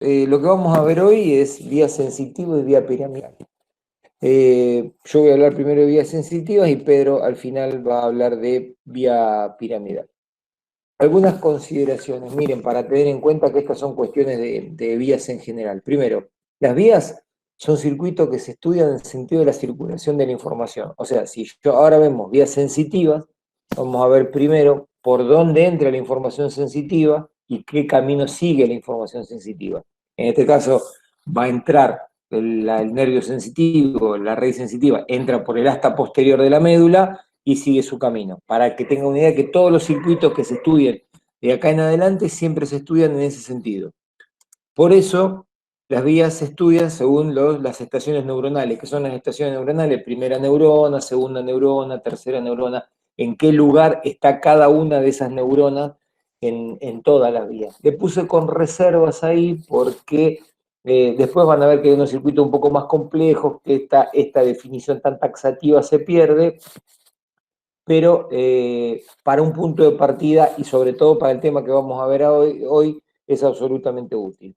Lo que vamos a ver hoy es vía sensitiva y vía piramidal. Yo voy a hablar primero de vías sensitivas y Pedro al final va a hablar de vía piramidal. Algunas consideraciones, miren, para tener en cuenta que estas son cuestiones de vías en general. Primero, las vías son circuitos que se estudian en el sentido de la circulación de la información. O sea, si yo ahora vemos vías sensitivas, vamos a ver primero por dónde entra la información sensitiva y qué camino sigue la información sensitiva. En este caso, va a entrar el nervio sensitivo, la raíz sensitiva, entra por el asta posterior de la médula y sigue su camino. Para que tengan una idea que todos los circuitos que se estudien de acá en adelante siempre se estudian en ese sentido. Por eso, las vías se estudian según las estaciones neuronales, que son las estaciones neuronales, primera neurona, segunda neurona, tercera neurona, en qué lugar está cada una de esas neuronas en todas las vías. Le puse con reservas ahí porque después van a ver que hay unos circuitos un poco más complejos, que esta definición tan taxativa se pierde, pero para un punto de partida y sobre todo para el tema que vamos a ver hoy es absolutamente útil.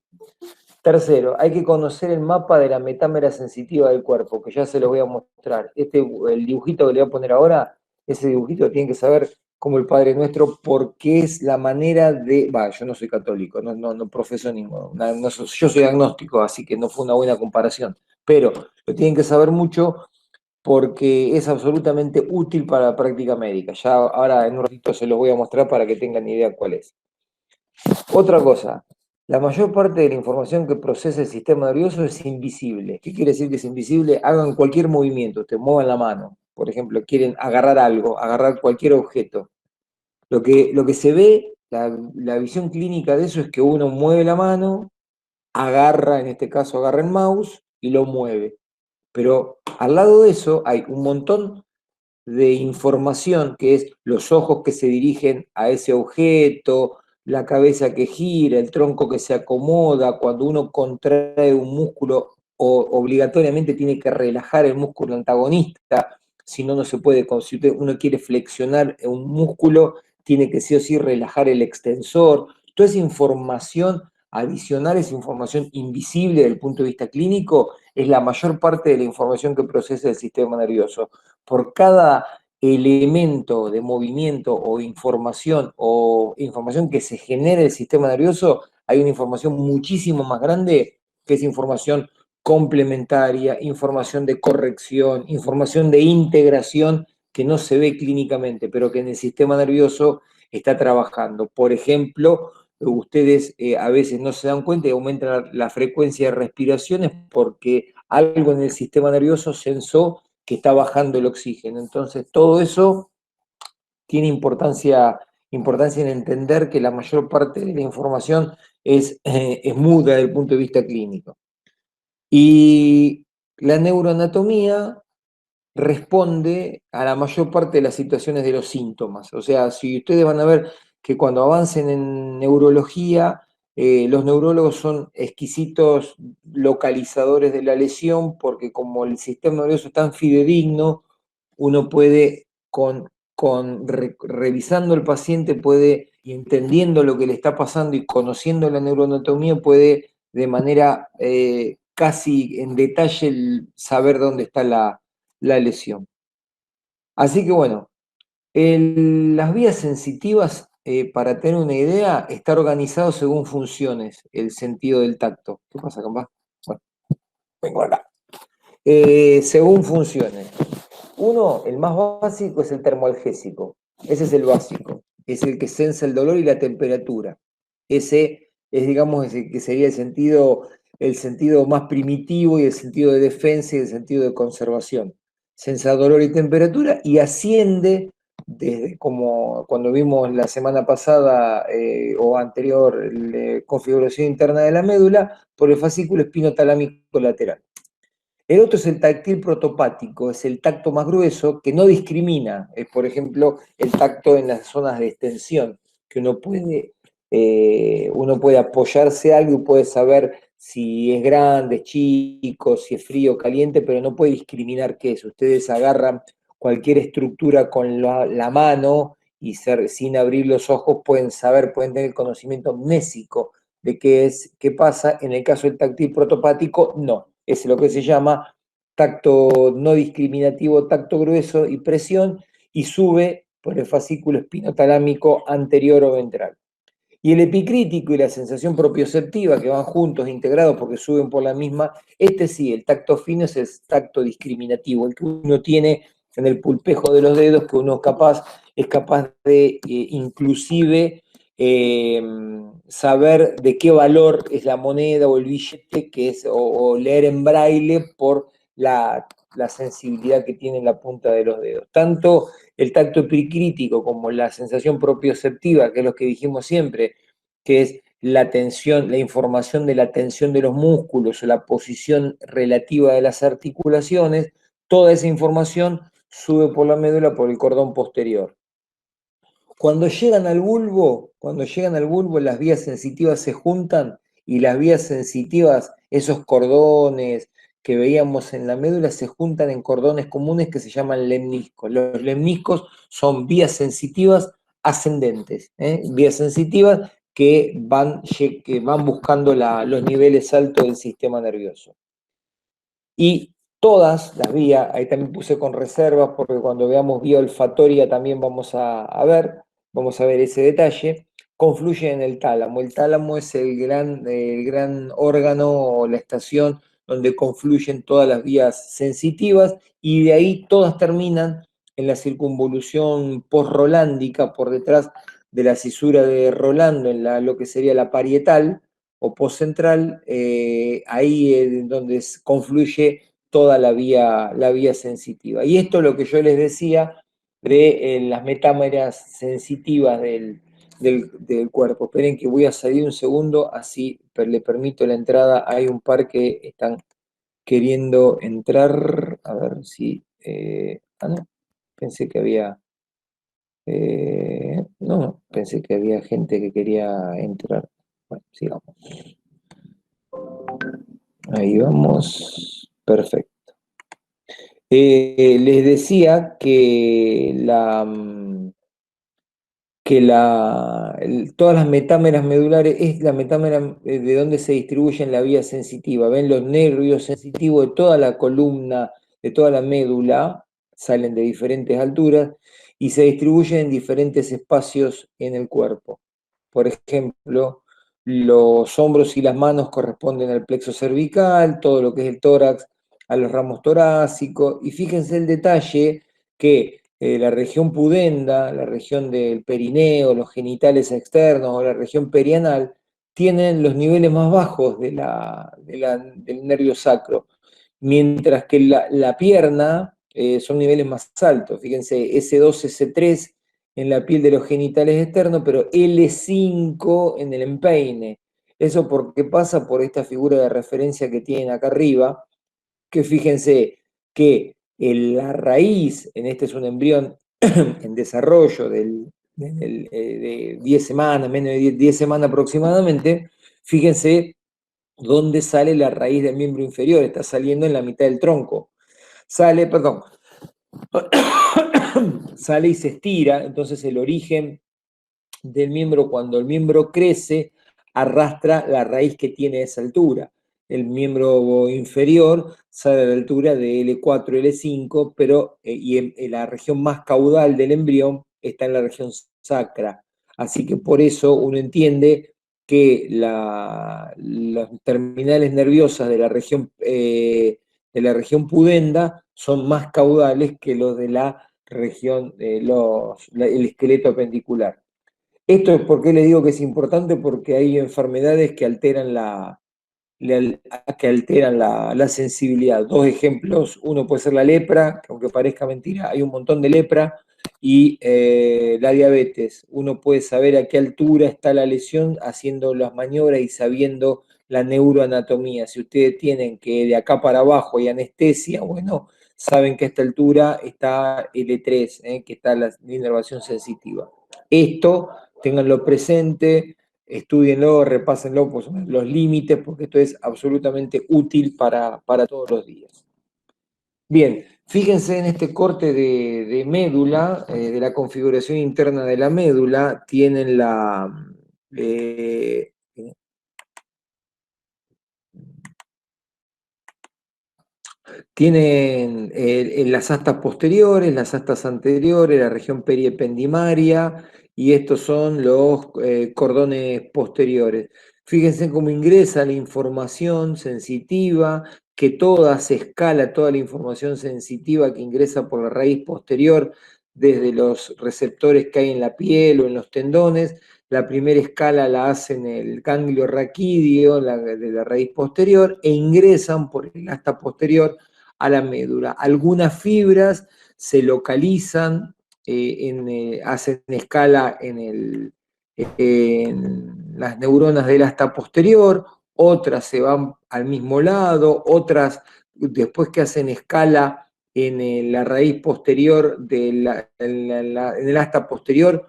Tercero, hay que conocer el mapa de la metámera sensitiva del cuerpo, que ya se los voy a mostrar. El dibujito que le voy a poner ahora, ese dibujito tienen que saber como el Padre Nuestro, porque es la manera de... Yo no soy católico, no profeso ninguno, yo soy agnóstico, así que no fue una buena comparación, pero lo tienen que saber mucho porque es absolutamente útil para la práctica médica. Ya ahora en un ratito se los voy a mostrar para que tengan idea cuál es. Otra cosa, la mayor parte de la información que procesa el sistema nervioso es invisible. ¿Qué quiere decir que es invisible? Hagan cualquier movimiento, te muevan la mano. Por ejemplo, quieren agarrar algo, agarrar cualquier objeto. Lo que se ve, la visión clínica de eso es que uno mueve la mano, agarra, en este caso agarra el mouse y lo mueve. Pero al lado de eso hay un montón de información, que es los ojos que se dirigen a ese objeto, la cabeza que gira, el tronco que se acomoda, cuando uno contrae un músculo obligatoriamente tiene que relajar el músculo antagonista, si no, no se puede, si uno quiere flexionar un músculo, tiene que sí o sí relajar el extensor. Toda esa información adicional, esa información invisible desde el punto de vista clínico, es la mayor parte de la información que procesa el sistema nervioso. Por cada elemento de movimiento o información que se genera en el sistema nervioso, hay una información muchísimo más grande que es información complementaria, información de corrección, información de integración que no se ve clínicamente, pero que en el sistema nervioso está trabajando. Por ejemplo, ustedes a veces no se dan cuenta y aumenta la frecuencia de respiraciones porque algo en el sistema nervioso sensó que está bajando el oxígeno. Entonces, todo eso tiene importancia en entender que la mayor parte de la información es muda desde el punto de vista clínico. Y la neuroanatomía responde a la mayor parte de las situaciones de los síntomas. O sea, si ustedes van a ver que cuando avancen en neurología, los neurólogos son exquisitos localizadores de la lesión, porque como el sistema nervioso es tan fidedigno, uno puede, revisando el paciente, puede, y entendiendo lo que le está pasando y conociendo la neuroanatomía, puede de manera casi en detalle saber dónde está la lesión. Así que bueno, las vías sensitivas, para tener una idea, está organizado según funciones, el sentido del tacto. ¿Qué pasa, compa? Bueno, vengo acá. Según funciones. Uno, el más básico, es el termoalgésico. Ese es el básico. Es el que sensa el dolor y la temperatura. Ese es, digamos, ese que sería el sentido más primitivo y el sentido de defensa y el sentido de conservación. Sensa dolor y temperatura y asciende desde, como cuando vimos la semana pasada o anterior, la configuración interna de la médula, por el fascículo espinotalámico lateral. El otro es el táctil protopático, es el tacto más grueso que no discrimina, es por ejemplo el tacto en las zonas de extensión, que uno puede apoyarse algo y puede saber si es grande, es chico, si es frío, caliente, pero no puede discriminar qué es. Ustedes agarran cualquier estructura con la mano y sin abrir los ojos pueden saber, pueden tener conocimiento amnésico de qué pasa. En el caso del táctil protopático, no. Es lo que se llama tacto no discriminativo, tacto grueso y presión, y sube por el fascículo espinotalámico anterior o ventral. Y el epicrítico y la sensación propioceptiva, que van juntos, integrados porque suben por la misma, este sí, el tacto fino es el tacto discriminativo, el que uno tiene en el pulpejo de los dedos, que uno es capaz de inclusive saber de qué valor es la moneda o el billete, o leer en braille por la sensibilidad que tiene en la punta de los dedos. Tanto el tacto epicrítico como la sensación propioceptiva, que es lo que dijimos siempre, que es la tensión, la información de la tensión de los músculos o la posición relativa de las articulaciones, toda esa información sube por la médula por el cordón posterior. Cuando llegan al bulbo, las vías sensitivas se juntan y las vías sensitivas, esos cordones que veíamos en la médula, se juntan en cordones comunes que se llaman lemniscos. Los lemniscos son vías sensitivas ascendentes, vías sensitivas que van buscando los niveles altos del sistema nervioso. Y todas las vías, ahí también puse con reservas, porque cuando veamos vía olfatoria también vamos a ver ese detalle, confluyen en el tálamo. El tálamo es el gran órgano o la estación donde confluyen todas las vías sensitivas, y de ahí todas terminan en la circunvolución post-rolándica, por detrás de la cisura de Rolando, en lo que sería la parietal o postcentral, ahí es donde confluye toda la vía sensitiva. Y esto es lo que yo les decía de las metámeras sensitivas del cuerpo. Esperen que voy a salir un segundo, así le permito la entrada. Hay un par que están queriendo entrar. A ver si... no, pensé que había... no, pensé que había gente que quería entrar. Bueno, sigamos. Ahí vamos. Perfecto. Les decía todas las metámeras medulares es la metámera de donde se distribuye en la vía sensitiva. Ven, los nervios sensitivos de toda la columna, de toda la médula, salen de diferentes alturas y se distribuyen en diferentes espacios en el cuerpo. Por ejemplo, los hombros y las manos corresponden al plexo cervical, todo lo que es el tórax a los ramos torácicos, y fíjense el detalle que la región pudenda, la región del perineo, los genitales externos o la región perianal, tienen los niveles más bajos del nervio sacro, mientras que la pierna son niveles más altos. Fíjense, S2, S3 en la piel de los genitales externos, pero L5 en el empeine. Eso porque pasa por esta figura de referencia que tienen acá arriba, que fíjense que la raíz, en este es un embrión en desarrollo de 10 semanas, menos de 10 semanas aproximadamente, fíjense dónde sale la raíz del miembro inferior, está saliendo en la mitad del tronco. Sale y se estira, entonces el origen del miembro, cuando el miembro crece, arrastra la raíz que tiene a esa altura. El miembro inferior sale a la altura de L4, L5, pero en la región más caudal del embrión está en la región sacra. Así que por eso uno entiende que las terminales nerviosas de la región pudenda son más caudales que los de la región, el esqueleto apendicular. Esto es porque les digo que es importante, porque hay enfermedades que alteran la sensibilidad. Dos ejemplos, uno puede ser la lepra, que aunque parezca mentira, hay un montón de lepra, y la diabetes. Uno puede saber a qué altura está la lesión haciendo las maniobras y sabiendo la neuroanatomía. Si ustedes tienen que de acá para abajo hay anestesia, bueno, saben que a esta altura está L3, que está la inervación sensitiva. Esto, ténganlo presente, estudienlo, repásenlo, pues, los límites, porque esto es absolutamente útil para todos los días. Bien, fíjense en este corte de médula, de la configuración interna de la médula, tienen Tienen las astas posteriores, las astas anteriores, la región periependimaria, y estos son los cordones posteriores. Fíjense cómo ingresa la información sensitiva, que toda se escala, toda la información sensitiva que ingresa por la raíz posterior, desde los receptores que hay en la piel o en los tendones. La primera escala la hacen el ganglio raquídeo de la raíz posterior e ingresan por el asta posterior a la médula. Algunas fibras se localizan, hacen escala en las neuronas del asta posterior, otras se van al mismo lado, otras después que hacen escala en la raíz posterior, en el asta posterior,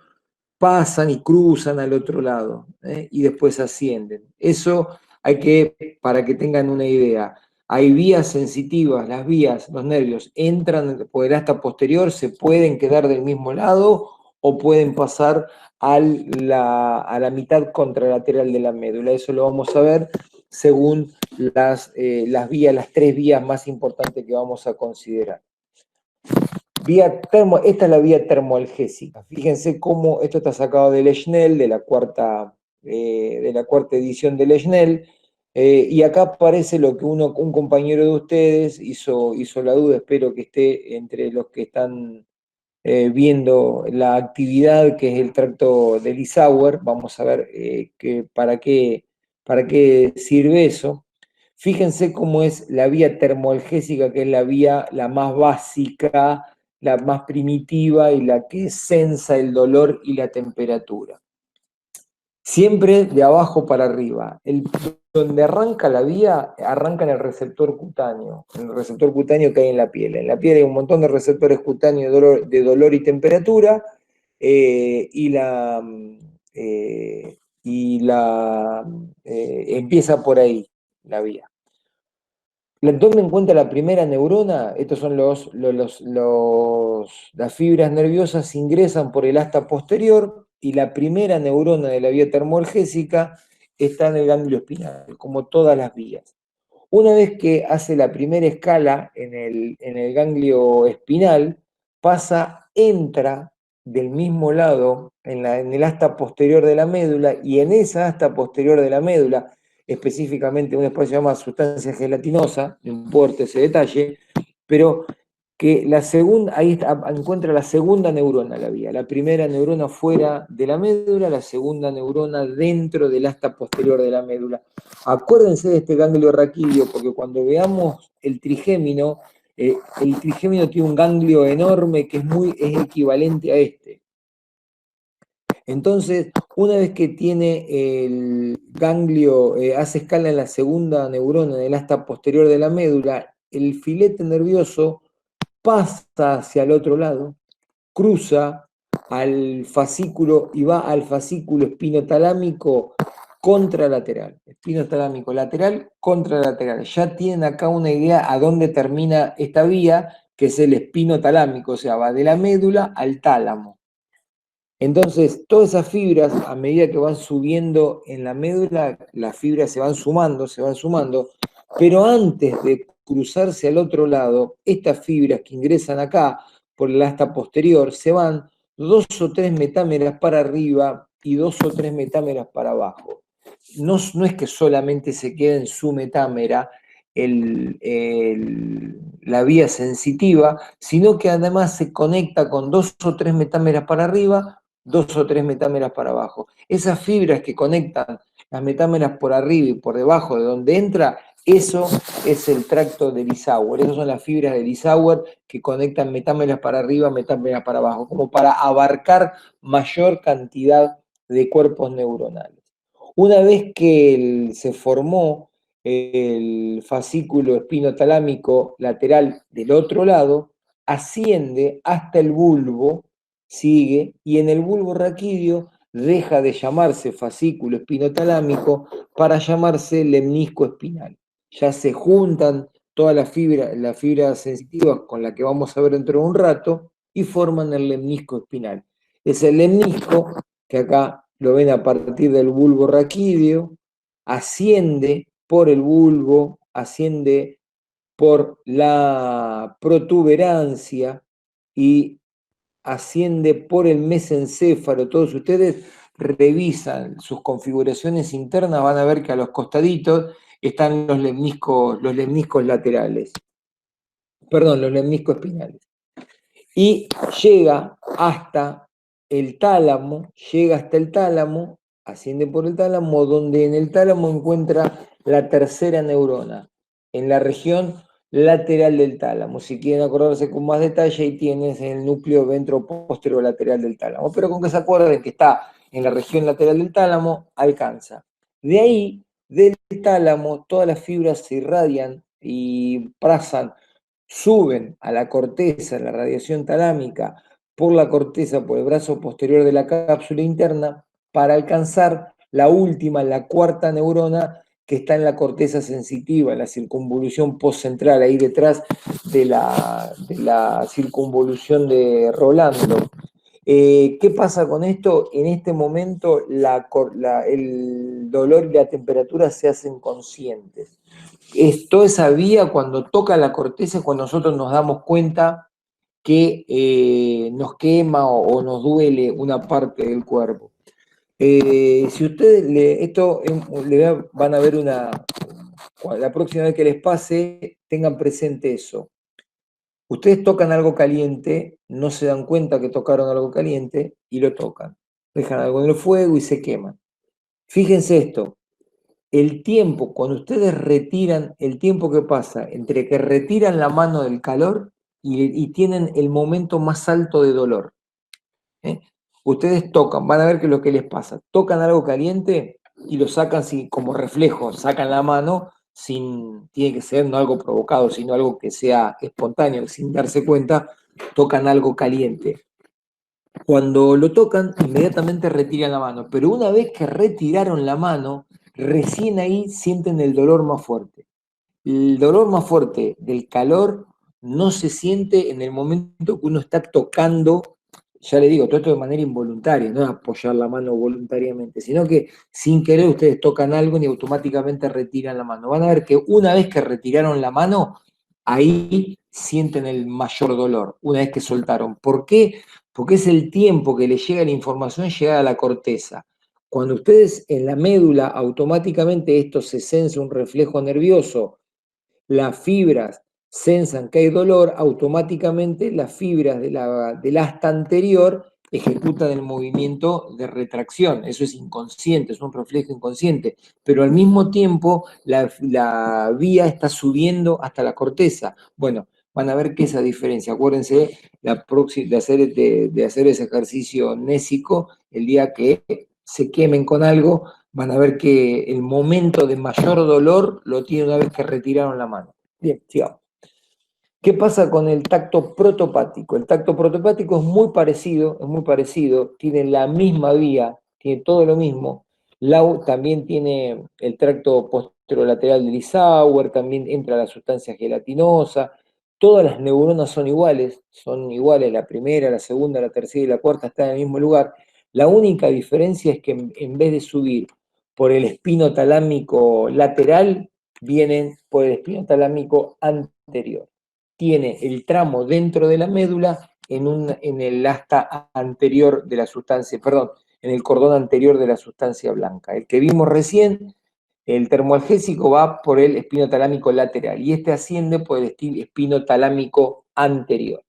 pasan y cruzan al otro lado, y después ascienden. Eso para que tengan una idea, hay vías sensitivas, las vías, los nervios entran por el asta posterior, se pueden quedar del mismo lado o pueden pasar a la mitad contralateral de la médula. Eso lo vamos a ver según las vías, las 3 vías más importantes que vamos a considerar. Esta es la vía termoalgésica. Fíjense cómo esto está sacado de Leschnell, de la cuarta edición de Leschnell, y acá aparece lo que un compañero de ustedes hizo la duda, espero que esté entre los que están viendo la actividad que es el tracto de Lissauer. Vamos a ver para qué sirve eso. Fíjense cómo es la vía termoalgésica, que es la vía la más básica, la más primitiva y la que sensa el dolor y la temperatura. Siempre de abajo para arriba. Donde arranca la vía, arranca en el receptor cutáneo que hay en la piel. En la piel hay un montón de receptores cutáneos de dolor y temperatura, empieza por ahí la vía. Tomen en cuenta la primera neurona, estos son las fibras nerviosas ingresan por el asta posterior y la primera neurona de la vía termoalgésica está en el ganglio espinal, como todas las vías. Una vez que hace la primera escala en el ganglio espinal, entra del mismo lado en el asta posterior de la médula, y en esa asta posterior de la médula, específicamente un espacio llamado sustancia gelatinosa, no importa ese detalle, pero que ahí encuentra la segunda neurona la vía. La primera neurona fuera de la médula, la segunda neurona dentro del asta posterior de la médula. Acuérdense de este ganglio raquídeo, porque cuando veamos el trigémino tiene un ganglio enorme que es equivalente a este. Entonces, una vez que tiene el ganglio, hace escala en la segunda neurona del asta posterior de la médula, el filete nervioso pasa hacia el otro lado, cruza al fascículo y va al fascículo espinotalámico contralateral. Espinotalámico lateral, contralateral. Ya tienen acá una idea a dónde termina esta vía, que es el espinotalámico, o sea, va de la médula al tálamo. Entonces, todas esas fibras, a medida que van subiendo en la médula, las fibras se van sumando, pero antes de cruzarse al otro lado, estas fibras que ingresan acá por el asta posterior se van 2 o 3 metámeras para arriba y 2 o 3 metámeras para abajo. No es que solamente se quede en su metámera la vía sensitiva, sino que además se conecta con 2 o 3 metámeras para arriba, 2 o 3 metámeras para abajo. Esas fibras que conectan las metámeras por arriba y por debajo de donde entra, eso es el tracto de Lissauer. Esas son las fibras de Lissauer que conectan metámeras para arriba, metámeras para abajo, como para abarcar mayor cantidad de cuerpos neuronales. Una vez que se formó el fascículo espinotalámico lateral del otro lado, asciende hasta el bulbo, sigue, y en el bulbo raquídeo deja de llamarse fascículo espinotalámico para llamarse lemnisco espinal. Ya se juntan todas las fibras sensitivas con las que vamos a ver dentro de un rato y forman el lemnisco espinal. Es el lemnisco que acá lo ven a partir del bulbo raquídeo, asciende por el bulbo, asciende por la protuberancia y asciende por el mesencéfalo. Todos ustedes revisan sus configuraciones internas, van a ver que a los costaditos están los lemniscos laterales, perdón, los lemniscos espinales. Y llega hasta el tálamo, asciende por el tálamo, donde en el tálamo encuentra la tercera neurona, en la región lateral del tálamo. Si quieren acordarse con más detalle, ahí tienes el núcleo ventro-posterolateral del tálamo. Pero con que se acuerden que está en la región lateral del tálamo, alcanza. De ahí, del tálamo, todas las fibras se irradian y pasan, suben a la corteza, la radiación talámica, por la corteza, por el brazo posterior de la cápsula interna, para alcanzar la última, la cuarta neurona, que está en la corteza sensitiva, en la circunvolución postcentral, ahí detrás de la circunvolución de Rolando. ¿Qué pasa con esto? En este momento el dolor y la temperatura se hacen conscientes. Toda esa vía, cuando toca la corteza, es cuando nosotros nos damos cuenta que nos quema o nos duele una parte del cuerpo. Si ustedes van a ver la próxima vez que les pase, tengan presente eso. Ustedes tocan algo caliente, no se dan cuenta que tocaron algo caliente y lo tocan. Dejan algo en el fuego y se queman. Fíjense esto, el tiempo, cuando ustedes retiran, el tiempo que pasa entre que retiran la mano del calor y tienen el momento más alto de dolor. ¿Eh? Ustedes tocan, van a ver que lo que les pasa, tocan algo caliente y lo sacan como reflejo, sacan la mano tiene que ser no algo provocado, sino algo que sea espontáneo, sin darse cuenta, tocan algo caliente. Cuando lo tocan, inmediatamente retiran la mano, pero una vez que retiraron la mano, recién ahí sienten el dolor más fuerte. El dolor más fuerte del calor no se siente en el momento que uno está tocando, ya le digo, todo esto de manera involuntaria, no es apoyar la mano voluntariamente, sino que sin querer ustedes tocan algo y automáticamente retiran la mano. Van a ver que una vez que retiraron la mano, ahí sienten el mayor dolor, una vez que soltaron. ¿Por qué? Porque es el tiempo que le llega la información llegar a la corteza. Cuando ustedes en la médula, automáticamente esto se sensa un reflejo nervioso, las fibras sensan que hay dolor, automáticamente las fibras del asta anterior ejecutan el movimiento de retracción. Eso es inconsciente, es un reflejo inconsciente, pero al mismo tiempo la vía está subiendo hasta la corteza. Bueno, van a ver que esa diferencia, acuérdense de hacer ese ejercicio nésico el día que se quemen con algo, van a ver que el momento de mayor dolor lo tiene una vez que retiraron la mano. Bien, sigamos. ¿Qué pasa con el tacto protopático? El tacto protopático es muy parecido, tiene la misma vía, tiene todo lo mismo. También tiene el tracto posterolateral de Lissauer, también entra la sustancia gelatinosa. Todas las neuronas son iguales, la primera, la segunda, la tercera y la cuarta están en el mismo lugar. La única diferencia es que en vez de subir por el espino talámico lateral, vienen por el espino talámico anterior. Tiene el tramo dentro de la médula en el asta anterior de la sustancia, perdón, en el cordón anterior de la sustancia blanca. El que vimos recién, el termoalgésico, va por el espino talámico lateral y este asciende por el espino talámico anterior.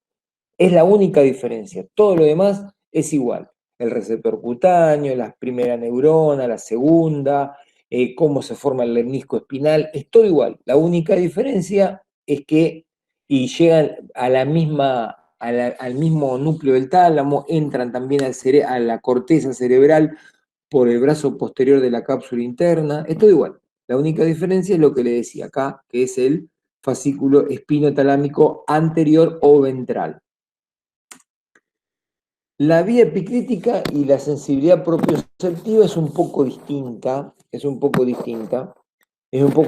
Es la única diferencia. Todo lo demás es igual. El receptor cutáneo, la primera neurona, la segunda, cómo se forma el lemnisco espinal, es todo igual. La única diferencia es que, y llegan a la misma, al mismo núcleo del tálamo, entran también a la corteza cerebral por el brazo posterior de la cápsula interna, es todo igual. La única diferencia es lo que le decía acá, que es el fascículo espinotalámico anterior o ventral. La vía epicrítica y la sensibilidad propioceptiva es un poco distinta, es un poco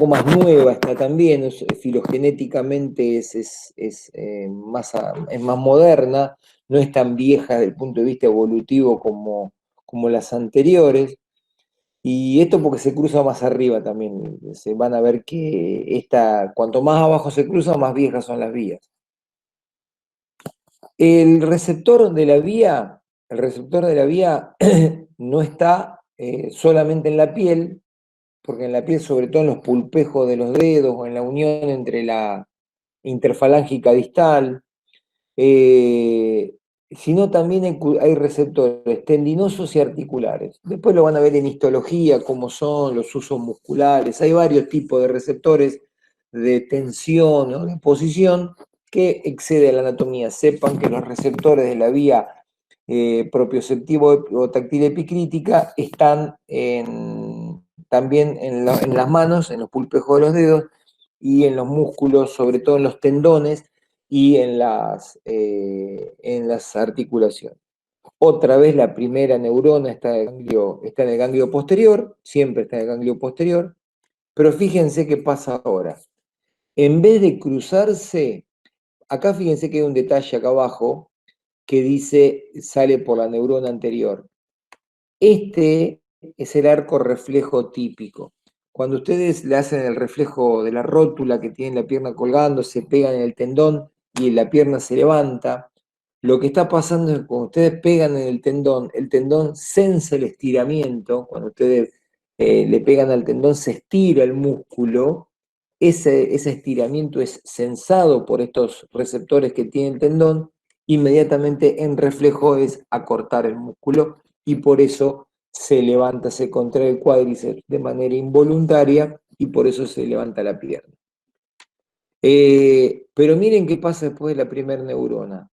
más nueva, está también, filogenéticamente es más moderna, no es tan vieja desde el punto de vista evolutivo como las anteriores. Y esto porque se cruza más arriba también. Se van a ver que cuanto más abajo se cruza, más viejas son las vías. El receptor de la vía no está solamente en la piel, porque en la piel, sobre todo en los pulpejos de los dedos o en la unión entre la interfalángica distal, eh, sino también hay receptores tendinosos y articulares. Después lo van a ver en histología, cómo son los usos musculares. Hay varios tipos de receptores de tensión o de posición que excede a la anatomía. Sepan que los receptores de la vía propioceptivo o táctil epicrítica están también en las manos, en los pulpejos de los dedos y en los músculos, sobre todo en los tendones y en las articulaciones. Otra vez la primera neurona está en el ganglio posterior, siempre está en el ganglio posterior, pero fíjense qué pasa ahora. En vez de cruzarse, acá fíjense que hay un detalle acá abajo que dice sale por la neurona anterior. Este es el arco reflejo típico. Cuando ustedes le hacen el reflejo de la rótula que tiene la pierna colgando, se pegan en el tendón y la pierna se levanta, lo que está pasando es que cuando ustedes pegan en el tendón sensa el estiramiento, cuando ustedes le pegan al tendón se estira el músculo, ese estiramiento es sensado por estos receptores que tiene el tendón, inmediatamente en reflejo es acortar el músculo y por eso se levanta, se contrae el cuádriceps de manera involuntaria y por eso se levanta la pierna. Pero miren qué pasa después de la primera neurona.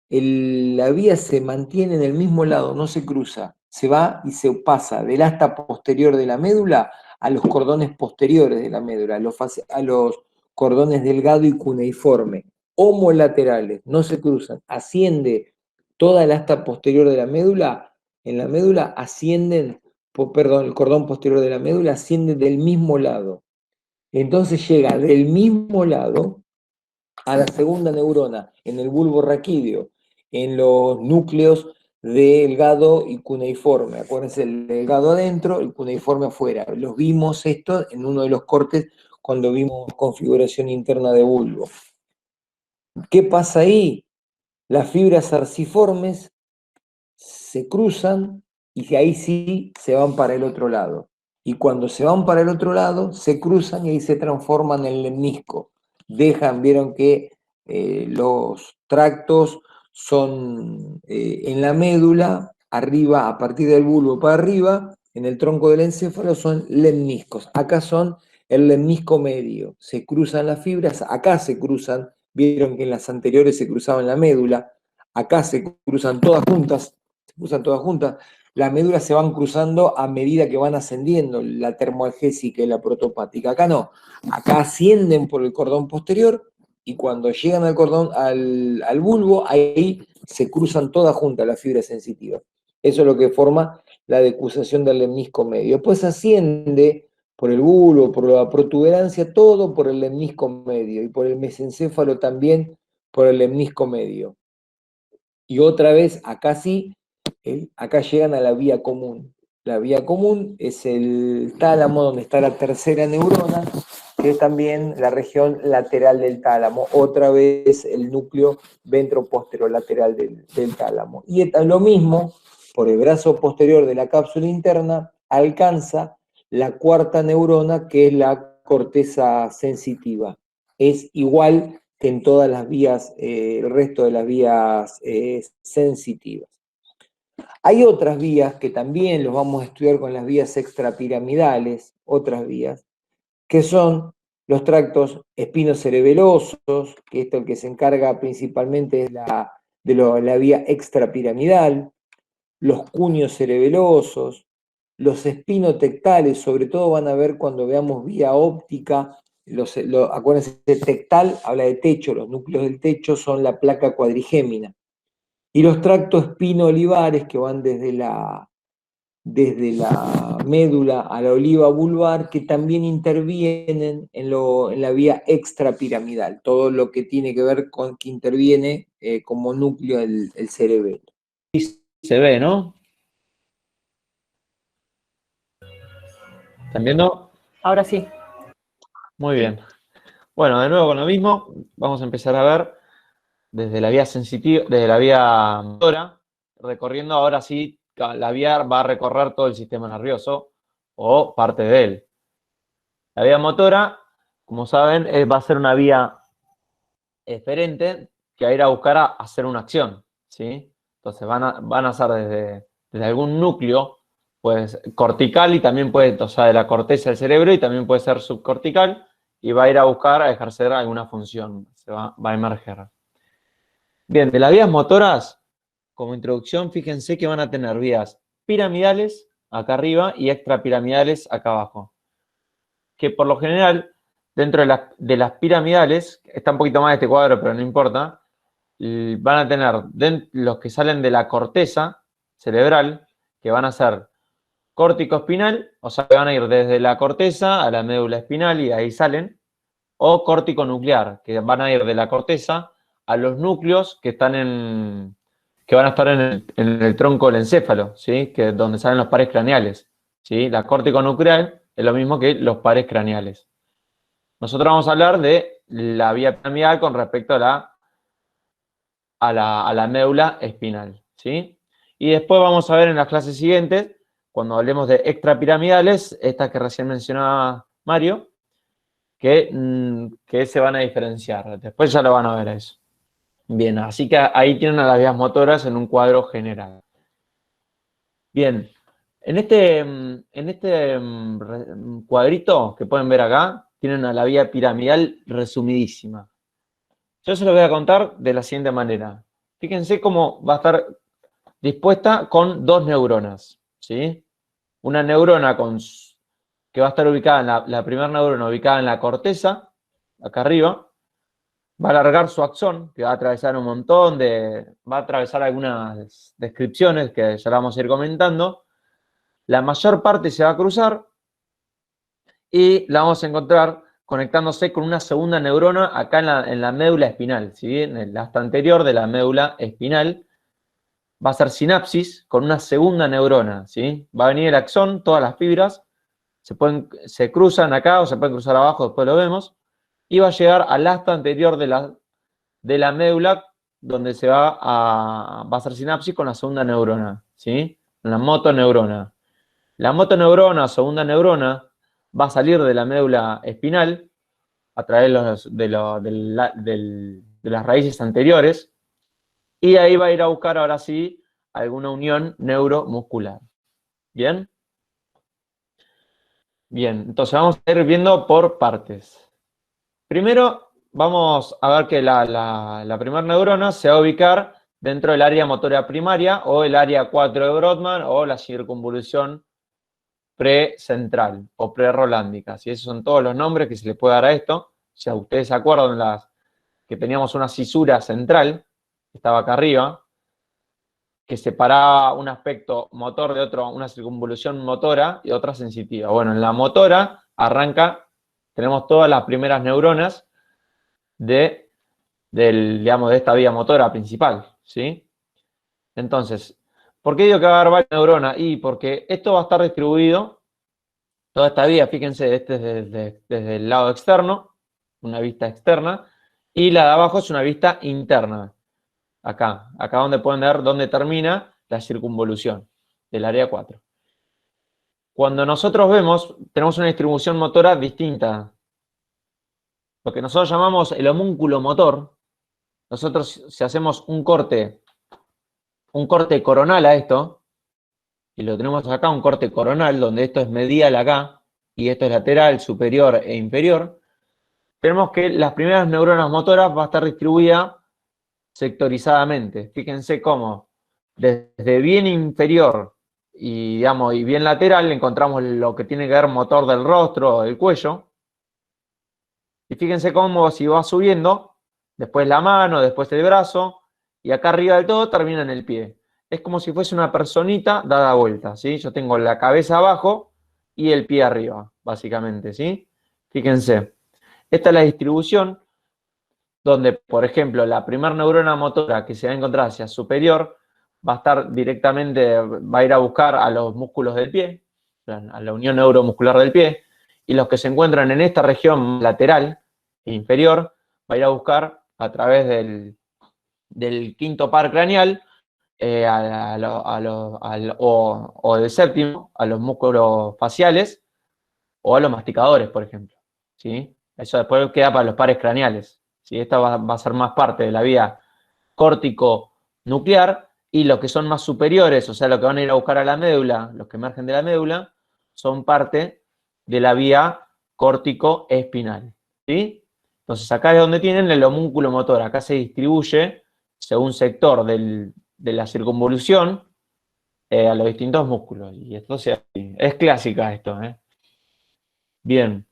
La vía se mantiene en el mismo lado, no se cruza, se va y se pasa del asta posterior de la médula a los cordones posteriores de la médula, a los cordones delgado y cuneiforme, homolaterales, no se cruzan, asciende toda el asta posterior de la médula, en la médula ascienden, perdón, el cordón posterior de la médula asciende del mismo lado, entonces llega del mismo lado a la segunda neurona, en el bulbo raquídeo, en los núcleos delgado y cuneiforme. Acuérdense, el delgado adentro, el cuneiforme afuera. Los vimos esto en uno de los cortes cuando vimos configuración interna de bulbo. ¿Qué pasa ahí? Las fibras arciformes se cruzan y ahí sí se van para el otro lado. Y cuando se van para el otro lado, se cruzan y ahí se transforman en lemnisco. Vieron que los tractos son en la médula, arriba, a partir del bulbo para arriba, en el tronco del encéfalo son lemniscos. Acá son el lemnisco medio. Se cruzan las fibras, acá se cruzan, vieron que en las anteriores se cruzaban la médula, acá se cruzan todas juntas, las médulas se van cruzando a medida que van ascendiendo, la termoalgésica y la protopática. Acá no, acá ascienden por el cordón posterior y cuando llegan al bulbo, ahí se cruzan todas juntas las fibras sensitivas. Eso es lo que forma la decusación del lemnisco medio. Después asciende por el bulbo, por la protuberancia, todo por el lemnisco medio y por el mesencéfalo también por el lemnisco medio. Y otra vez, acá sí, acá llegan a la vía común. La vía común es el tálamo donde está la tercera neurona, que es también la región lateral del tálamo. Otra vez el núcleo ventroposterolateral del tálamo. Y lo mismo, por el brazo posterior de la cápsula interna, alcanza la cuarta neurona, que es la corteza sensitiva. Es igual que en todas las vías, el resto de las vías sensitivas. Hay otras vías que también los vamos a estudiar con las vías extrapiramidales, otras vías, que son los tractos espinocerebelosos, que esto el que se encarga principalmente es la vía extrapiramidal, los cuños cerebelosos, los espinotectales, sobre todo van a ver cuando veamos vía óptica, acuérdense, tectal habla de techo, los núcleos del techo son la placa cuadrigémina. Y los tractos espino-olivares que van desde la médula a la oliva vulvar, que también intervienen en la vía extrapiramidal, todo lo que tiene que ver con que interviene como núcleo el cerebelo. Se ve, ¿no? ¿Están viendo? Ahora sí. Muy bien. Bueno, de nuevo con lo mismo, vamos a empezar a ver desde la vía sensitiva, desde la vía motora, recorriendo ahora sí, la vía va a recorrer todo el sistema nervioso o parte de él. La vía motora, como saben, va a ser una vía eferente que va a ir a buscar a hacer una acción, ¿sí? Entonces van a ser desde algún núcleo, pues cortical y también puede, o sea, de la corteza del cerebro y también puede ser subcortical y va a ir a buscar a ejercer alguna función, va a emerger. Bien, de las vías motoras, como introducción, fíjense que van a tener vías piramidales acá arriba y extrapiramidales acá abajo. Que por lo general, dentro de las piramidales, está un poquito más este cuadro, pero no importa, van a tener los que salen de la corteza cerebral, que van a ser córtico espinal, o sea, que van a ir desde la corteza a la médula espinal y ahí salen, o córtico nuclear, que van a ir de la corteza a los núcleos que están que van a estar en el tronco del encéfalo, ¿sí? Que es donde salen los pares craneales, ¿sí? La córtico nuclear es lo mismo que los pares craneales. Nosotros vamos a hablar de la vía piramidal con respecto a la médula espinal, ¿sí? Y después vamos a ver en las clases siguientes, cuando hablemos de extrapiramidales, estas que recién mencionaba Mario, que se van a diferenciar. Después ya lo van a ver eso. Bien, así que ahí tienen a las vías motoras en un cuadro general. Bien, en este cuadrito que pueden ver acá, tienen a la vía piramidal resumidísima. Yo se lo voy a contar de la siguiente manera. Fíjense cómo va a estar dispuesta con dos neuronas, ¿sí? Una neurona que va a estar ubicada la primera neurona ubicada en la corteza, acá arriba, va a alargar su axón, que va a atravesar va a atravesar algunas descripciones que ya la vamos a ir comentando. La mayor parte se va a cruzar y la vamos a encontrar conectándose con una segunda neurona acá en la médula espinal, ¿sí? En el asta anterior de la médula espinal va a ser sinapsis con una segunda neurona, ¿sí? Va a venir el axón, todas las fibras, se cruzan acá o se pueden cruzar abajo, después lo vemos, y va a llegar al asta anterior de la médula donde va a hacer sinapsis con la segunda neurona, ¿sí? La motoneurona. La motoneurona, segunda neurona, va a salir de la médula espinal a través de las raíces anteriores y ahí va a ir a buscar ahora sí alguna unión neuromuscular. ¿Bien? Bien, entonces vamos a ir viendo por partes. Primero vamos a ver que la primera neurona se va a ubicar dentro del área motora primaria o el área 4 de Brodmann o la circunvolución precentral o prerolándica. ¿Sí? Esos son todos los nombres que se le puede dar a esto. Si a ustedes se acuerdan que teníamos una cisura central, que estaba acá arriba, que separaba un aspecto motor de otro, una circunvolución motora y otra sensitiva. Bueno, en la motora tenemos todas las primeras neuronas digamos, de esta vía motora principal, ¿sí? Entonces, ¿por qué digo que va a haber varias neuronas? Y porque esto va a estar distribuido, toda esta vía, fíjense, este es desde el lado externo, una vista externa, y la de abajo es una vista interna. Acá donde pueden ver dónde termina la circunvolución del área 4. Cuando nosotros tenemos una distribución motora distinta. Lo que nosotros llamamos el homúnculo motor, nosotros si hacemos un corte coronal a esto, y lo tenemos acá, un corte coronal, donde esto es medial acá, y esto es lateral, superior e inferior, tenemos que las primeras neuronas motoras va a estar distribuida sectorizadamente. Fíjense cómo desde bien inferior y, digamos, y bien lateral encontramos lo que tiene que ver motor del rostro o del cuello. Y fíjense cómo si va subiendo, después la mano, después el brazo, y acá arriba del todo termina en el pie. Es como si fuese una personita dada vuelta, ¿sí? Yo tengo la cabeza abajo y el pie arriba, básicamente, ¿sí? Fíjense, esta es la distribución donde, por ejemplo, la primera neurona motora que se va a encontrar hacia superior va a estar directamente, va a ir a buscar a los músculos del pie, a la unión neuromuscular del pie, y los que se encuentran en esta región lateral e inferior, va a ir a buscar a través del quinto par craneal o del séptimo, a los músculos faciales o a los masticadores, por ejemplo. ¿Sí? Eso después queda para los pares craneales. ¿Sí? Esta va a ser más parte de la vía córtico-nuclear, y los que son más superiores, o sea, los que van a ir a buscar a la médula, los que emergen de la médula, son parte de la vía córtico-espinal. ¿Sí? Entonces acá es donde tienen el homúnculo motor. Acá se distribuye según sector de la circunvolución a los distintos músculos. Y esto es clásica esto. Bien.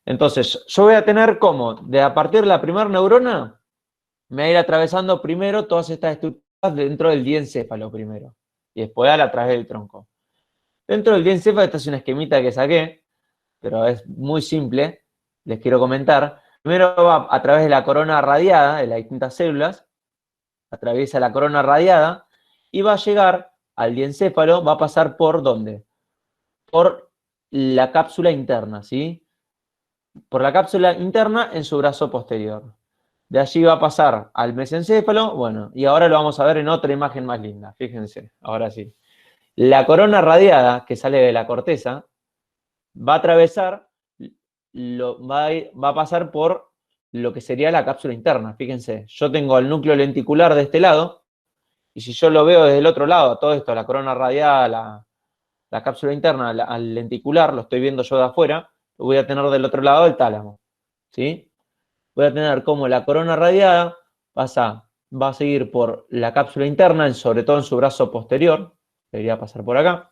Entonces, yo voy a tener como, de a partir de la primera neurona, me va a ir atravesando primero todas estas estructuras dentro del diencéfalo primero. Y después a través del tronco. Dentro del diencéfalo, esta es una esquemita que saqué, pero es muy simple, les quiero comentar. Primero va a través de la corona radiada, de las distintas células, atraviesa la corona radiada, y va a llegar al diencéfalo, va a pasar ¿por dónde? Por la cápsula interna, ¿sí? Por la cápsula interna en su brazo posterior. De allí va a pasar al mesencéfalo, bueno, y ahora lo vamos a ver en otra imagen más linda, fíjense, ahora sí. La corona radiada, que sale de la corteza, va a atravesar, va a pasar por lo que sería la cápsula interna, fíjense. Yo tengo el núcleo lenticular de este lado, y si yo lo veo desde el otro lado, todo esto, la corona radiada, la cápsula interna, al lenticular, lo estoy viendo yo de afuera, lo voy a tener del otro lado el tálamo, ¿sí? Voy a tener como la corona radiada va a seguir por la cápsula interna, sobre todo en su brazo posterior, debería pasar por acá.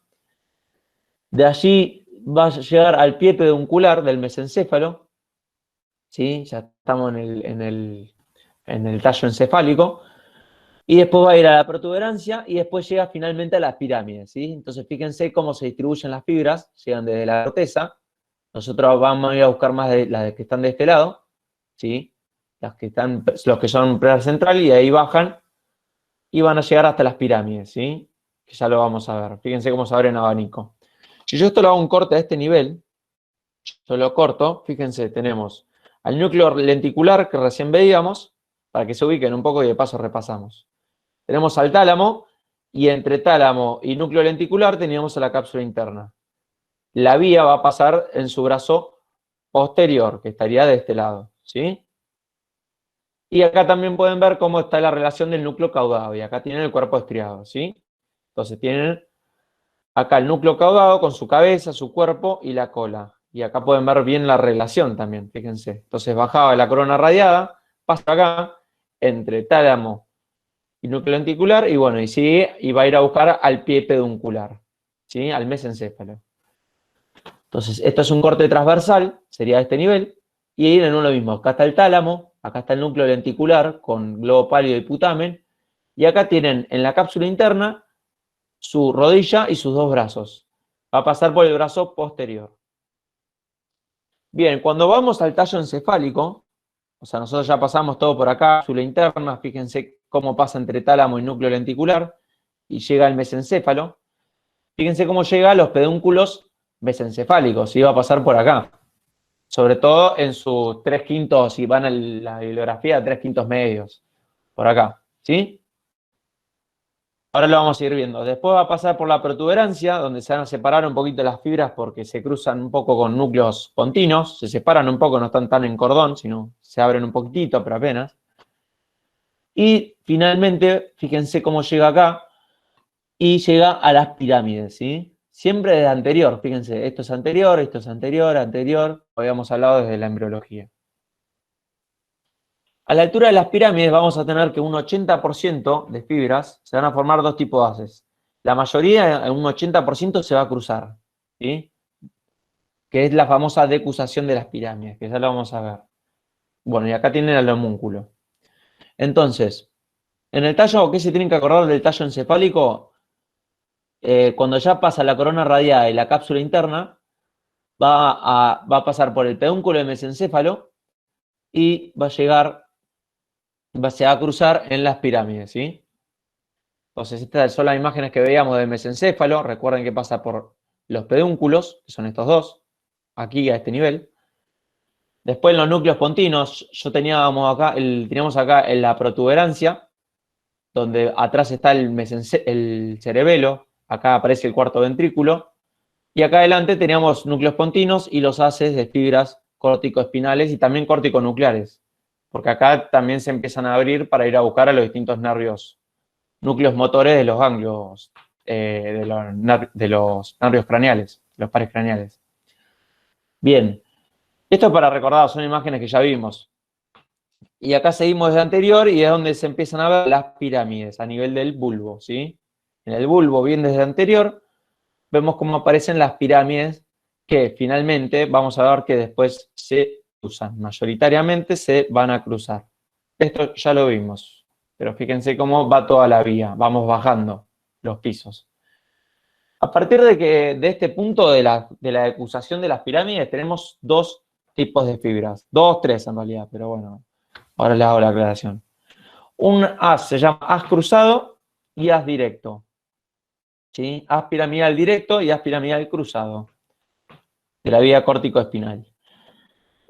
De allí va a llegar al pie peduncular del mesencéfalo, ¿sí? Ya estamos en el tallo encefálico, y después va a ir a la protuberancia y después llega finalmente a las pirámides, ¿sí? Entonces fíjense cómo se distribuyen las fibras, llegan desde la corteza, nosotros vamos a ir a buscar más de las que están de este lado, ¿sí? Los que son central, y ahí bajan y van a llegar hasta las pirámides, ¿sí? Que ya lo vamos a ver. Fíjense cómo se abre en abanico. Si yo esto lo hago un corte a este nivel, yo lo corto, fíjense, tenemos al núcleo lenticular que recién veíamos, para que se ubiquen un poco y de paso repasamos. Tenemos al tálamo, y entre tálamo y núcleo lenticular teníamos a la cápsula interna. La vía va a pasar en su brazo posterior, que estaría de este lado, ¿sí? Y acá también pueden ver cómo está la relación del núcleo caudado, y acá tienen el cuerpo estriado, ¿sí? Entonces tienen acá el núcleo caudado con su cabeza, su cuerpo y la cola. Y acá pueden ver bien la relación también, fíjense. Entonces bajaba la corona radiada, pasa acá, entre tálamo y núcleo lenticular, y bueno, y sigue, y va a ir a buscar al pie peduncular, ¿sí? Al mesencéfalo. Entonces, esto es un corte transversal, sería de este nivel, y ahí en lo mismo. Acá está el tálamo, acá está el núcleo lenticular con globo pálido y putamen, y acá tienen en la cápsula interna su rodilla y sus dos brazos. Va a pasar por el brazo posterior. Bien, cuando vamos al tallo encefálico, o sea, nosotros ya pasamos todo por acá, cápsula interna, fíjense cómo pasa entre tálamo y núcleo lenticular, y llega al mesencéfalo. Fíjense cómo llega a los pedúnculos mesencefálicos, y va a pasar por acá. Sobre todo en sus 3/5, si van a la bibliografía, 3/5 medios, por acá, ¿sí? Ahora lo vamos a ir viendo. Después va a pasar por la protuberancia, donde se van a separar un poquito las fibras porque se cruzan un poco con núcleos continuos, se separan un poco, no están tan en cordón, sino se abren un poquitito, pero apenas. Y finalmente, fíjense cómo llega acá, y llega a las pirámides, ¿sí? Siempre desde anterior, fíjense, esto es anterior, anterior, habíamos hablado desde la embriología. A la altura de las pirámides vamos a tener que un 80% de fibras se van a formar dos tipos de haces. La mayoría, un 80%, se va a cruzar, ¿sí? Que es la famosa decusación de las pirámides, que ya lo vamos a ver. Bueno, y acá tienen el homúnculo. Entonces, en el tallo, ¿qué se tienen que acordar del tallo encefálico? Cuando ya pasa la corona radiada y la cápsula interna, va a pasar por el pedúnculo de mesencéfalo y se va a cruzar en las pirámides, ¿sí? Entonces, estas son las imágenes que veíamos del mesencéfalo. Recuerden que pasa por los pedúnculos, que son estos dos, aquí a este nivel. Después en los núcleos pontinos, teníamos acá en la protuberancia, donde atrás está el cerebelo, acá aparece el cuarto ventrículo, y acá adelante teníamos núcleos pontinos y los haces de fibras corticoespinales y también corticonucleares, porque acá también se empiezan a abrir para ir a buscar a los distintos núcleos motores de los ganglios, de los nervios craneales, los pares craneales. Bien, esto es para recordar, son imágenes que ya vimos. Y acá seguimos desde anterior y es donde se empiezan a ver las pirámides a nivel del bulbo, ¿sí? En el bulbo, bien desde anterior, vemos cómo aparecen las pirámides que finalmente vamos a ver que después se cruzan. Mayoritariamente se van a cruzar. Esto ya lo vimos, pero fíjense cómo va toda la vía. Vamos bajando los pisos. A partir de este punto de la decusación de las pirámides, tenemos dos tipos de fibras. Dos, tres en realidad, pero bueno, ahora les hago la aclaración. Un haz se llama haz cruzado y haz directo. ¿Sí? Haz piramidal directo y haz piramidal cruzado de la vía córtico-espinal.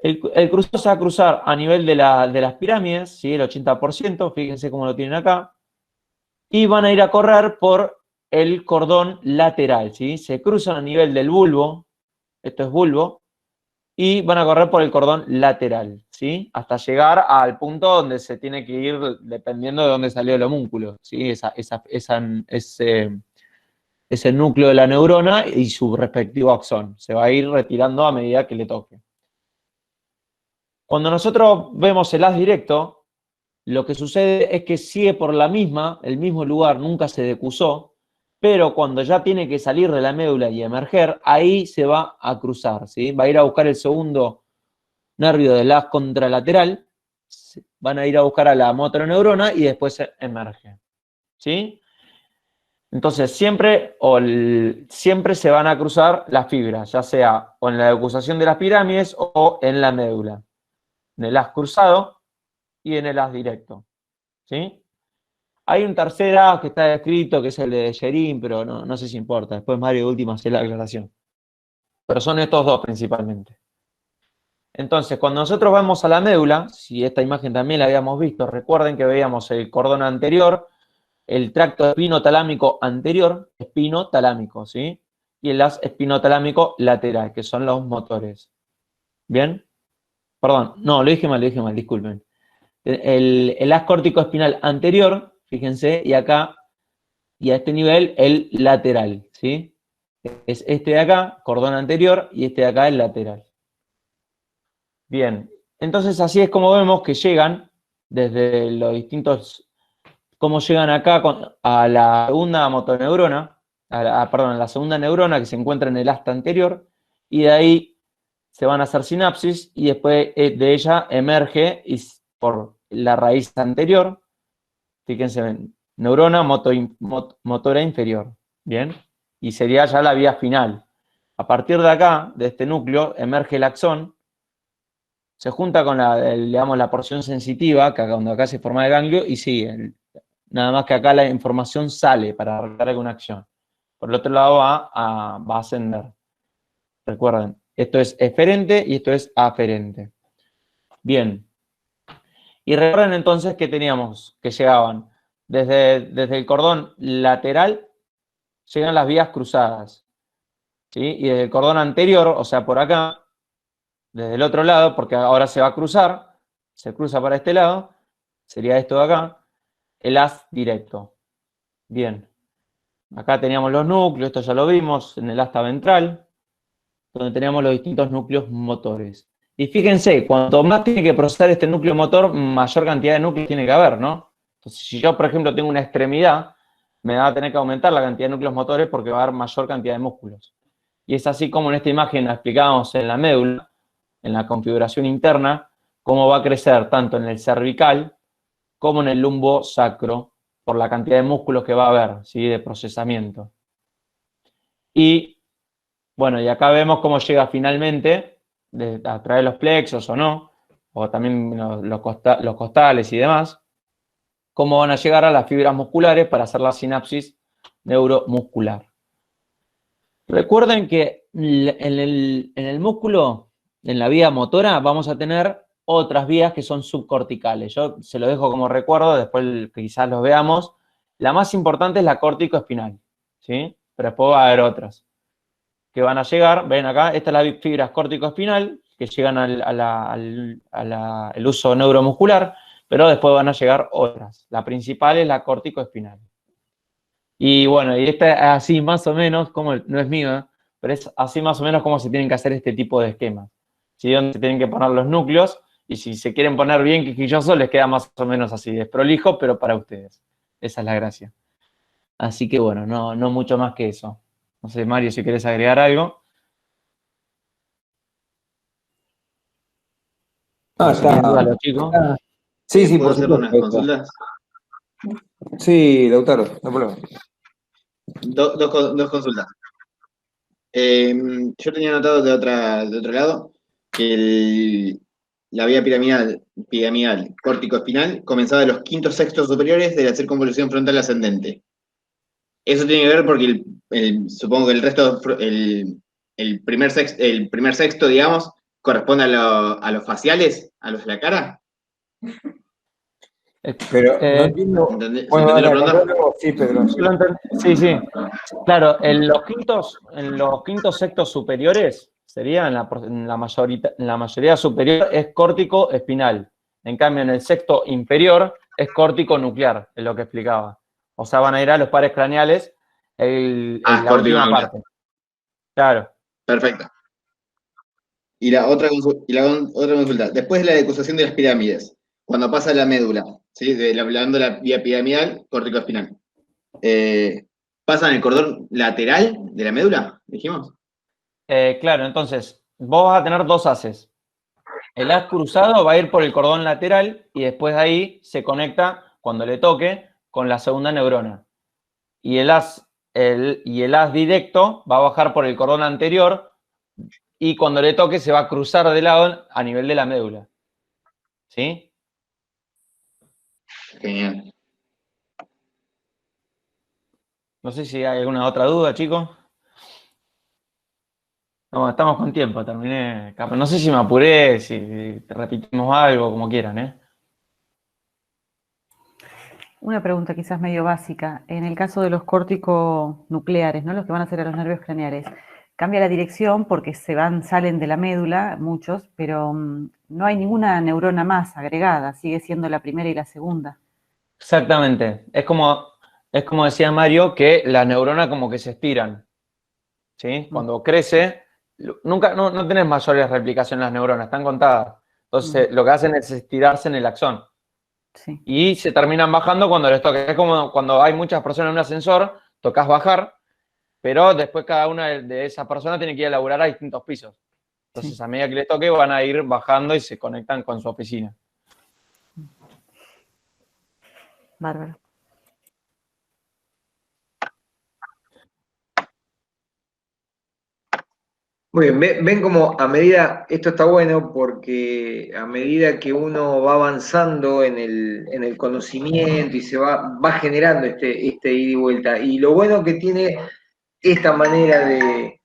El cruzado se va a cruzar a nivel de las pirámides, ¿sí? El 80%, fíjense cómo lo tienen acá, y van a ir a correr por el cordón lateral, ¿sí? Se cruzan a nivel del bulbo, esto es bulbo, y van a correr por el cordón lateral, ¿sí? Hasta llegar al punto donde se tiene que ir dependiendo de dónde salió el homúnculo, ¿sí? Ese núcleo de la neurona y su respectivo axón. Se va a ir retirando a medida que le toque. Cuando nosotros vemos el haz directo, lo que sucede es que sigue por el mismo lugar, nunca se decusó, pero cuando ya tiene que salir de la médula y emerger, ahí se va a cruzar, ¿sí? Va a ir a buscar el segundo nervio del haz contralateral, van a ir a buscar a la motoneurona y después emerge, ¿sí? Entonces, siempre se van a cruzar las fibras, ya sea o en la decusación de las pirámides o en la médula. En el haz cruzado y en el haz directo. ¿Sí? Hay un tercer haz que está descrito, que es el de Sherin, pero no sé si importa. Después Mario de última hace la aclaración. Pero son estos dos principalmente. Entonces, cuando nosotros vamos a la médula, si esta imagen también la habíamos visto, recuerden que veíamos el cordón anterior, el tracto espinotalámico anterior, espinotalámico, ¿sí? Y el haz espinotalámico lateral, que son los motores. ¿Bien? Perdón, no, lo dije mal, disculpen. El haz córtico espinal anterior, fíjense, y acá, y a este nivel, el lateral, ¿sí? Es este de acá, cordón anterior, y este de acá, el lateral. Bien, entonces así es como vemos que llegan desde los distintos, cómo llegan acá a la segunda motoneurona, a la segunda neurona que se encuentra en el asta anterior, y de ahí se van a hacer sinapsis, y después de ella emerge por la raíz anterior, fíjense, neurona motora inferior, ¿bien? Y sería ya la vía final. A partir de acá, de este núcleo, emerge el axón, se junta con la porción sensitiva, que cuando acá se forma el ganglio, y sigue. Nada más que acá la información sale para realizar alguna acción. Por el otro lado va a ascender. Recuerden, esto es eferente y esto es aferente. Bien. Y recuerden entonces que teníamos, que llegaban desde el cordón lateral, llegan las vías cruzadas. ¿Sí? Y desde el cordón anterior, o sea, por acá, desde el otro lado, porque ahora se va a cruzar, se cruza para este lado, sería esto de acá, el haz directo. Bien. Acá teníamos los núcleos, esto ya lo vimos, en el asta ventral, donde teníamos los distintos núcleos motores. Y fíjense, cuanto más tiene que procesar este núcleo motor, mayor cantidad de núcleos tiene que haber, ¿no? Entonces, si yo, por ejemplo, tengo una extremidad, me va a tener que aumentar la cantidad de núcleos motores porque va a haber mayor cantidad de músculos. Y es así como en esta imagen la explicábamos en la médula, en la configuración interna, cómo va a crecer tanto en el cervical como en el lumbo sacro, por la cantidad de músculos que va a haber, ¿sí? De procesamiento. Y bueno, y acá vemos cómo llega finalmente, a través de los plexos o no, o también los costales y demás, cómo van a llegar a las fibras musculares para hacer la sinapsis neuromuscular. Recuerden que en el músculo, en la vía motora, vamos a tener otras vías que son subcorticales. Yo se lo dejo como recuerdo, después quizás los veamos. La más importante es la córtico-espinal, ¿sí? Pero después va a haber otras que van a llegar. Ven acá, estas son las fibras córtico-espinal que llegan al uso neuromuscular, pero después van a llegar otras. La principal es la córtico-espinal. Y bueno, y esta es así más o menos, como no es mío, pero es así más o menos como se tienen que hacer este tipo de esquemas. ¿Sí? Donde se tienen que poner los núcleos, y si se quieren poner bien quisquillosos, les queda más o menos así, desprolijo, pero para ustedes. Esa es la gracia. Así que bueno, no mucho más que eso. No sé, Mario, si querés agregar algo. Ah, O si tienen dudas está. los chicos. Sí, sí, ¿Puedo por hacer unas supuesto. consultas? Sí, Lautaro, no hay problema. Dos consultas. Yo tenía notado de otro lado que la vía piramidal córtico-espinal comenzaba de los quintos sextos superiores de la circunvolución frontal ascendente. Eso tiene que ver porque supongo que el resto, el primer sexto, digamos, corresponde a los faciales, a los de la cara. Pero no Eh, entiendo. ¿Se Bueno, entendió la dale, pregunta? luego, sí, Pedro. Sí. sí, sí. Claro, en los quintos sectos superiores, sería en la mayoría superior es córtico espinal. En cambio, en el secto inferior es córtico nuclear, es lo que explicaba. O sea, van a ir a los pares craneales Ah, es la córtico última nuclear. parte. Claro. Perfecto. Y otra consulta. Después de la decusación de las pirámides, cuando pasa la médula, ¿sí? Hablando de la vía piramidal, córtico espinal. ¿Pasa en el cordón lateral de la médula? Dijimos. Claro, entonces, vos vas a tener dos haces. El haz cruzado va a ir por el cordón lateral y después de ahí se conecta, cuando le toque, con la segunda neurona. Y el haz directo va a bajar por el cordón anterior y cuando le toque se va a cruzar de lado a nivel de la médula. ¿Sí? Genial. No sé si hay alguna otra duda, chicos. No, estamos con tiempo, terminé. No sé si me apuré, si repetimos algo, como quieran, ¿eh? Una pregunta quizás medio básica. En el caso de los corticonucleares, ¿no? Los que van a hacer a los nervios craneales, cambia la dirección porque salen de la médula, muchos, pero no hay ninguna neurona más agregada, sigue siendo la primera y la segunda. Exactamente. Es como decía Mario, que las neuronas como que se estiran. ¿Sí? Cuando crece, no tenés mayores replicaciones en las neuronas, están contadas. Entonces, lo que hacen es estirarse en el axón. Sí. Y se terminan bajando cuando les toca. Es como cuando hay muchas personas en un ascensor, tocas bajar, pero después cada una de esas personas tiene que ir a laburar a distintos pisos. Entonces, Sí. a medida que les toque, van a ir bajando y se conectan con su oficina. Bárbaro. Muy bien, ven como a medida, esto está bueno porque a medida que uno va avanzando en el conocimiento y va generando este ida y vuelta. Y lo bueno que tiene esta manera de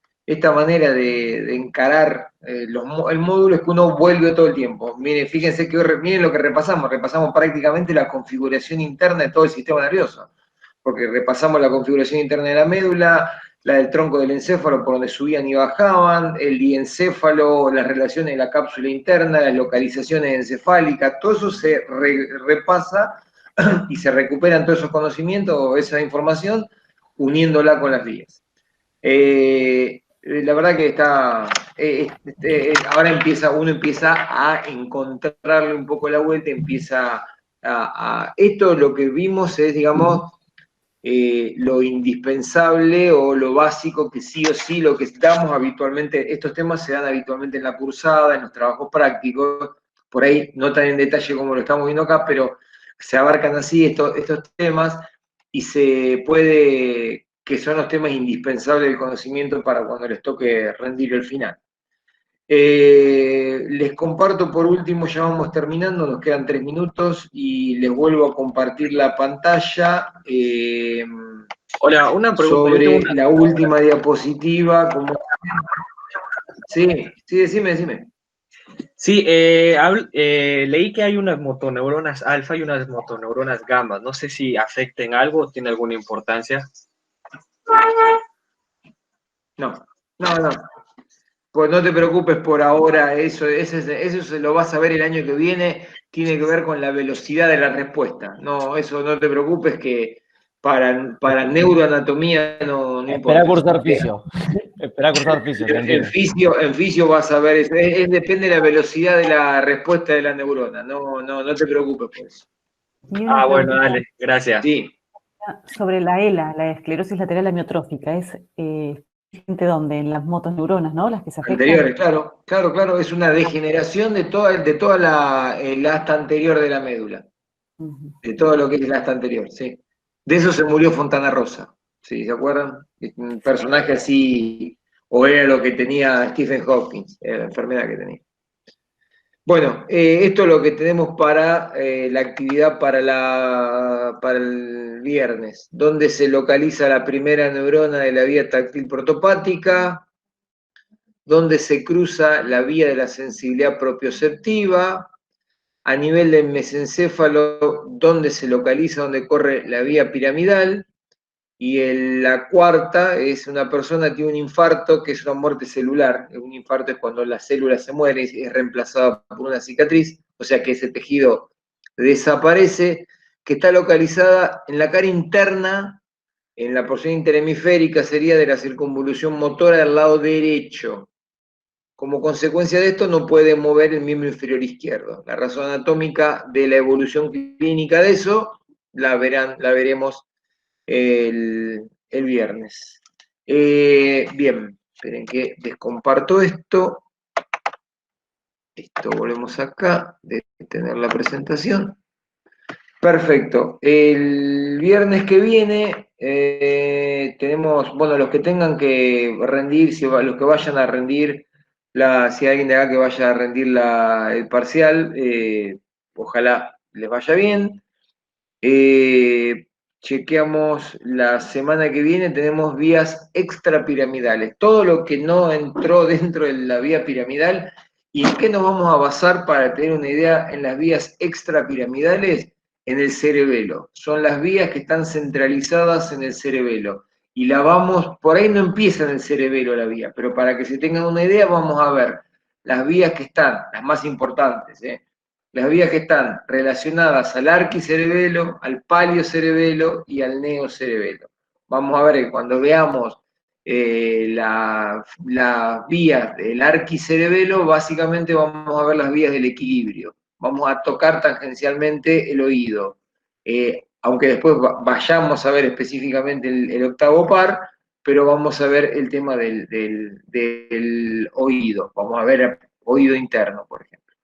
encarar el módulo es que uno vuelve todo el tiempo. Miren, fíjense que miren lo que repasamos prácticamente la configuración interna de todo el sistema nervioso, porque repasamos la configuración interna de la médula, la del tronco del encéfalo por donde subían y bajaban, el diencéfalo, las relaciones de la cápsula interna, las localizaciones encefálicas, todo eso se repasa y se recuperan todos esos conocimientos, esa información, uniéndola con las vías. La verdad que está, ahora uno empieza a encontrarle un poco la vuelta, empieza esto lo que vimos es, digamos, lo indispensable o lo básico que sí o sí, lo que damos habitualmente, estos temas se dan habitualmente en la cursada, en los trabajos prácticos, por ahí no tan en detalle como lo estamos viendo acá, pero se abarcan así estos temas y se puede, que son los temas indispensables del conocimiento para cuando les toque rendir el final. Les comparto por último, ya vamos terminando, nos quedan 3 minutos y les vuelvo a compartir la pantalla Hola, una pregunta. Yo sobre tengo una... la última diapositiva. Sí, decime. Sí, leí que hay unas motoneuronas alfa y unas motoneuronas gamma. No sé si afecten algo o tiene alguna importancia. No. Pues no te preocupes por ahora, eso se lo vas a ver el año que viene, tiene que ver con la velocidad de la respuesta. No, eso no te preocupes que para neuroanatomía no Espera a importa. cursar fisio. Espera a cursar fisio, tranquilo. En fisio vas a ver, depende de la velocidad de la respuesta de la neurona, no te preocupes por eso. Y una Bueno, preguntita dale, gracias. Sí. sobre la ELA, la esclerosis lateral amiotrófica. ¿Es gente dónde? En las motoneuronas, ¿no? Las que se afectan. Anteriores, claro, es una degeneración de toda el asta anterior de la médula. De todo lo que es el asta anterior, sí. De eso se murió Fontana Rosa, ¿sí? ¿Se acuerdan? Un personaje así, o era lo que tenía Stephen Hawking, era la enfermedad que tenía. Bueno, esto es lo que tenemos para la actividad para el viernes, donde se localiza la primera neurona de la vía táctil protopática, donde se cruza la vía de la sensibilidad propioceptiva, a nivel del mesencéfalo, donde se localiza, donde corre la vía piramidal, y la cuarta es una persona que tiene un infarto, que es una muerte celular. Un infarto es cuando la célula se muere y es reemplazada por una cicatriz, o sea que ese tejido desaparece, que está localizada en la cara interna, en la porción interhemisférica, sería de la circunvolución motora del lado derecho. Como consecuencia de esto no puede mover el miembro inferior izquierdo. La razón anatómica de la evolución clínica de eso la veremos el viernes. Bien, esperen que descomparto esto. Volvemos acá, de tener la presentación. Perfecto. El viernes que viene tenemos, bueno, los que tengan que rendir, los que vayan a rendir, si hay alguien de acá que vaya a rendir el parcial, ojalá les vaya bien. Chequeamos la semana que viene, tenemos vías extrapiramidales. Todo lo que no entró dentro de la vía piramidal, ¿y en qué nos vamos a basar para tener una idea en las vías extrapiramidales? En el cerebelo. Son las vías que están centralizadas en el cerebelo. Y por ahí no empieza en el cerebelo la vía, pero para que se tengan una idea, vamos a ver las vías que están, las más importantes, las vías que están relacionadas al arquicerebelo, al paliocerebelo y al neocerebelo. Vamos a ver que cuando veamos las vías del arquicerebelo, básicamente vamos a ver las vías del equilibrio. Vamos a tocar tangencialmente el oído. Aunque después vayamos a ver específicamente el octavo par, pero vamos a ver el tema del oído. Vamos a ver oído interno, por ejemplo.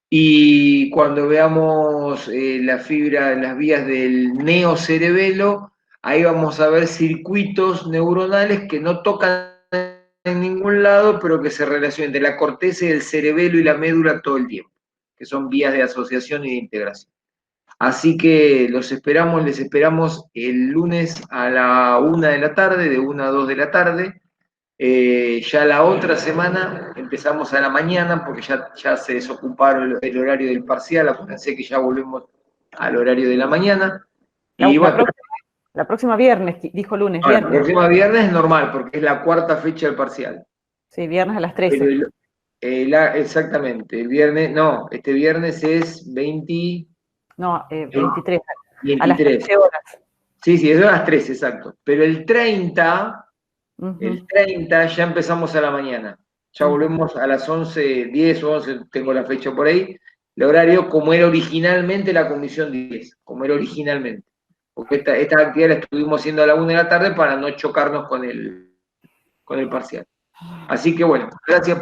Y cuando veamos las vías del neocerebelo, ahí vamos a ver circuitos neuronales que no tocan en ningún lado, pero que se relacionan entre la corteza y el cerebelo y la médula todo el tiempo, que son vías de asociación y de integración. Así que les esperamos el lunes a la 1 de la tarde, de 1 a 2 de la tarde. Ya la otra semana empezamos a la mañana porque ya se desocuparon el horario del parcial, acuérdense que ya volvemos al horario de la mañana. Y La próxima viernes, dijo lunes, la viernes. próxima viernes es normal porque es la cuarta fecha del parcial. Sí, viernes a las 13. Exactamente, este viernes es 23. No, 23. 23. A las 13 horas. Sí, eso es a las 13, exacto. Pero el 30 ya empezamos a la mañana. Ya volvemos a las 11:10 o 11, tengo la fecha por ahí. El horario como era originalmente la comisión 10, como era originalmente. Porque esta actividad la estuvimos haciendo a la 1 de la tarde para no chocarnos con el parcial. Así que bueno, gracias.